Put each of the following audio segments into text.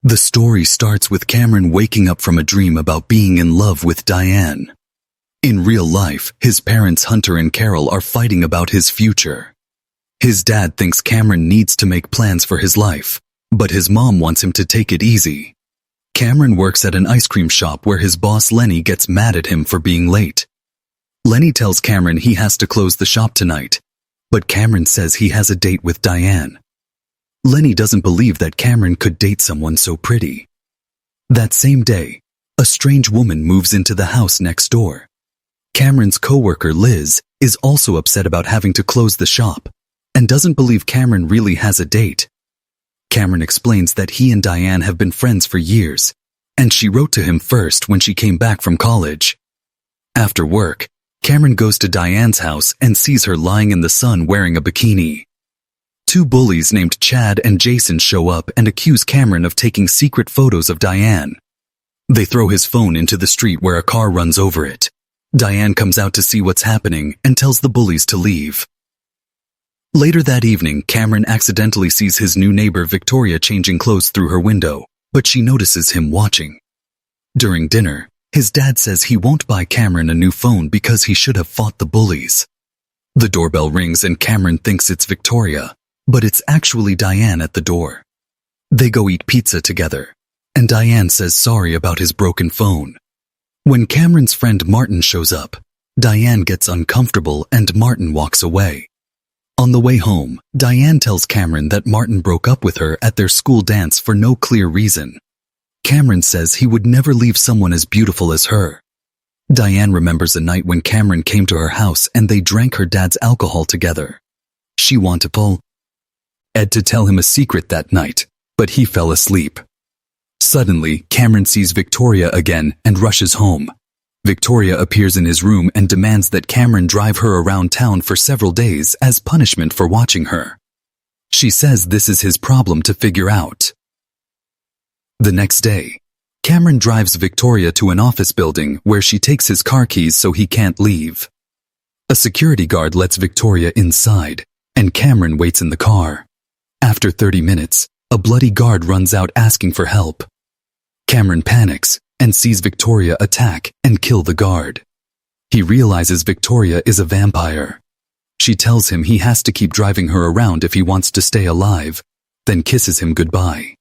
The story starts with Cameron waking up from a dream about being in love with Diane. In real life, his parents Hunter and Carol are fighting about his future. His dad thinks Cameron needs to make plans for his life, but his mom wants him to take it easy. Cameron works at an ice cream shop where his boss Lenny gets mad at him for being late. Lenny tells Cameron he has to close the shop tonight, but Cameron says he has a date with Diane. Lenny doesn't believe that Cameron could date someone so pretty. That same day, a strange woman moves into the house next door. Cameron's coworker Liz is also upset about having to close the shop and doesn't believe Cameron really has a date. Cameron explains that he and Diane have been friends for years, and she wrote to him first when she came back from college. After work, Cameron goes to Diane's house and sees her lying in the sun wearing a bikini. Two bullies named Chad and Jason show up and accuse Cameron of taking secret photos of Diane. They throw his phone into the street where a car runs over it. Diane comes out to see what's happening and tells the bullies to leave. Later that evening, Cameron accidentally sees his new neighbor Victoria changing clothes through her window, but she notices him watching. During dinner, his dad says he won't buy Cameron a new phone because he should have fought the bullies. The doorbell rings and Cameron thinks it's Victoria, but it's actually Diane at the door. They go eat pizza together, and Diane says sorry about his broken phone. When Cameron's friend Martin shows up, Diane gets uncomfortable and Martin walks away. On the way home, Diane tells Cameron that Martin broke up with her at their school dance for no clear reason. Cameron says he would never leave someone as beautiful as her. Diane remembers a night when Cameron came to her house and they drank her dad's alcohol together. She wanted to pull Ed to tell him a secret that night, but he fell asleep. Suddenly, Cameron sees Victoria again and rushes home. Victoria appears in his room and demands that Cameron drive her around town for several days as punishment for watching her. She says this is his problem to figure out. The next day, Cameron drives Victoria to an office building where she takes his car keys so he can't leave. A security guard lets Victoria inside, and Cameron waits in the car. After 30 minutes, a bloody guard runs out asking for help. Cameron panics and sees Victoria attack and kill the guard. He realizes Victoria is a vampire. She tells him he has to keep driving her around if he wants to stay alive, then kisses him goodbye.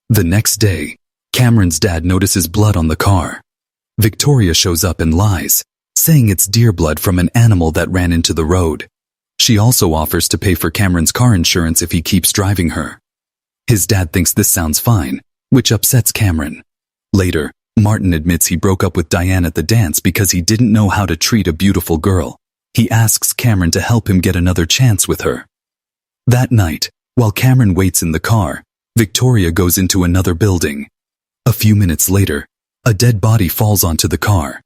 The next day, Cameron's dad notices blood on the car. Victoria shows up and lies, saying it's deer blood from an animal that ran into the road. She also offers to pay for Cameron's car insurance if he keeps driving her. His dad thinks this sounds fine, which upsets Cameron. Later, Martin admits he broke up with Diane at the dance because he didn't know how to treat a beautiful girl. He asks Cameron to help him get another chance with her. That night, while Cameron waits in the car, Victoria goes into another building. A few minutes later, a dead body falls onto the car.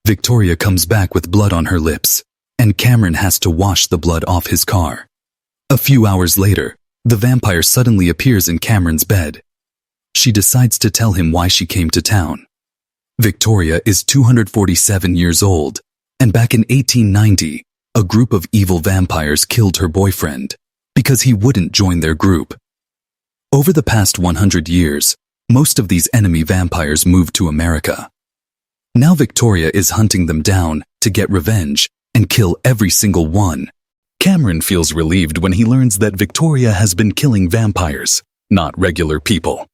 Victoria comes back with blood on her lips, and Cameron has to wash the blood off his car. A few hours later, the vampire suddenly appears in Cameron's bed. She decides to tell him why she came to town. Victoria is 247 years old, and back in 1890, a group of evil vampires killed her boyfriend because he wouldn't join their group. Over the past 100 years, most of these enemy vampires moved to America. Now Victoria is hunting them down to get revenge and kill every single one. Cameron feels relieved when he learns that Victoria has been killing vampires, not regular people.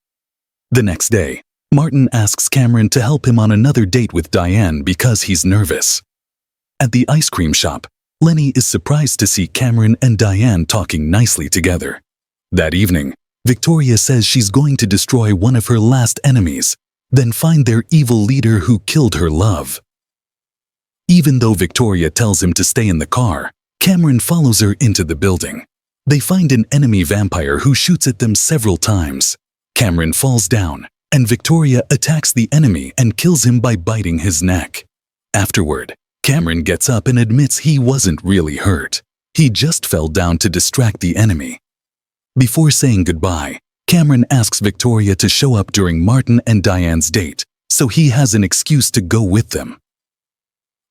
The next day, Martin asks Cameron to help him on another date with Diane because he's nervous. At the ice cream shop, Lenny is surprised to see Cameron and Diane talking nicely together. That evening, Victoria says she's going to destroy one of her last enemies, then find their evil leader who killed her love. Even though Victoria tells him to stay in the car, Cameron follows her into the building. They find an enemy vampire who shoots at them several times. Cameron falls down, and Victoria attacks the enemy and kills him by biting his neck. Afterward, Cameron gets up and admits he wasn't really hurt. He just fell down to distract the enemy. Before saying goodbye, Cameron asks Victoria to show up during Martin and Diane's date, so he has an excuse to go with them.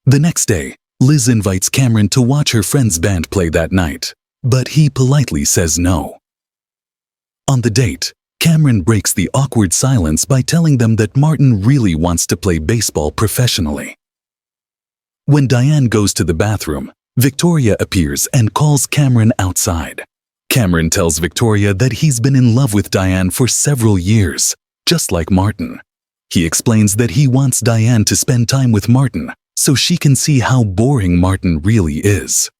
The next day, Liz invites Cameron to watch her friend's band play that night, but he politely says no. On the date, Cameron breaks the awkward silence by telling them that Martin really wants to play baseball professionally. When Diane goes to the bathroom, Victoria appears and calls Cameron outside. Cameron tells Victoria that he's been in love with Diane for several years, just like Martin. He explains that he wants Diane to spend time with Martin so she can see how boring Martin really is.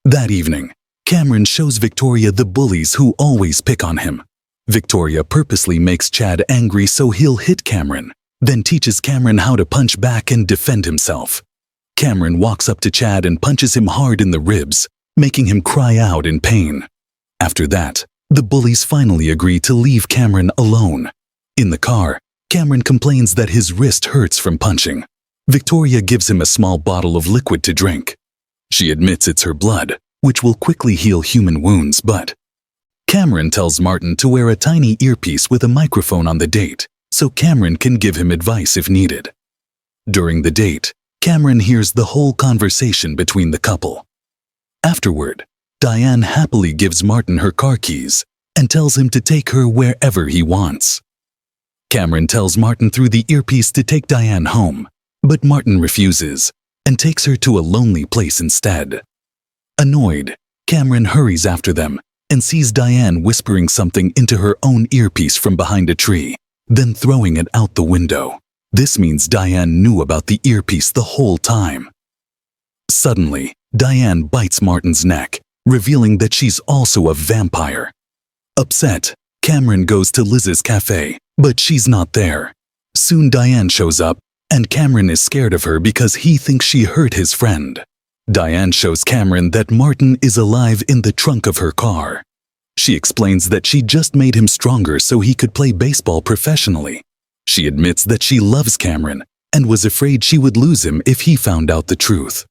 That evening, Cameron shows Victoria the bullies who always pick on him. Victoria purposely makes Chad angry so he'll hit Cameron, then teaches Cameron how to punch back and defend himself. Cameron walks up to Chad and punches him hard in the ribs, making him cry out in pain. After that, the bullies finally agree to leave Cameron alone. In the car, Cameron complains that his wrist hurts from punching. Victoria gives him a small bottle of liquid to drink. She admits it's her blood, which will quickly heal human wounds, but Cameron tells Martin to wear a tiny earpiece with a microphone on the date, so Cameron can give him advice if needed. During the date, Cameron hears the whole conversation between the couple. Afterward, Diane happily gives Martin her car keys and tells him to take her wherever he wants. Cameron tells Martin through the earpiece to take Diane home, but Martin refuses and takes her to a lonely place instead. Annoyed, Cameron hurries after them and sees Diane whispering something into her own earpiece from behind a tree, then throwing it out the window. This means Diane knew about the earpiece the whole time. Suddenly, Diane bites Martin's neck, revealing that she's also a vampire. Upset, Cameron goes to Liz's cafe, but she's not there. Soon Diane shows up, and Cameron is scared of her because he thinks she hurt his friend. Diane shows Cameron that Martin is alive in the trunk of her car. She explains that she just made him stronger so he could play baseball professionally. She admits that she loves Cameron and was afraid she would lose him if he found out the truth.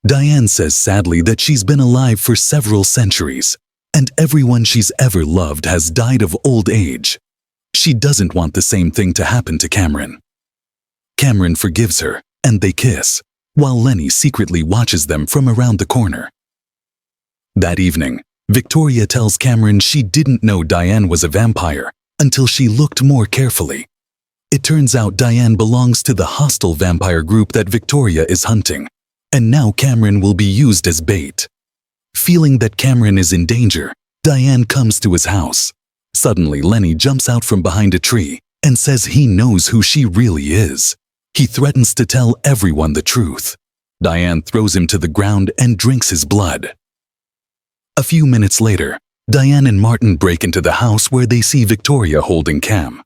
Diane says sadly that she's been alive for several centuries, and everyone she's ever loved has died of old age. She doesn't want the same thing to happen to Cameron. Cameron forgives her, and they kiss, while Lenny secretly watches them from around the corner. That evening, Victoria tells Cameron she didn't know Diane was a vampire until she looked more carefully. It turns out Diane belongs to the hostile vampire group that Victoria is hunting, and now Cameron will be used as bait. Feeling that Cameron is in danger, Diane comes to his house. Suddenly, Lenny jumps out from behind a tree and says he knows who she really is. He threatens to tell everyone the truth. Diane throws him to the ground and drinks his blood. A few minutes later, Diane and Martin break into the house where they see Victoria holding Cam.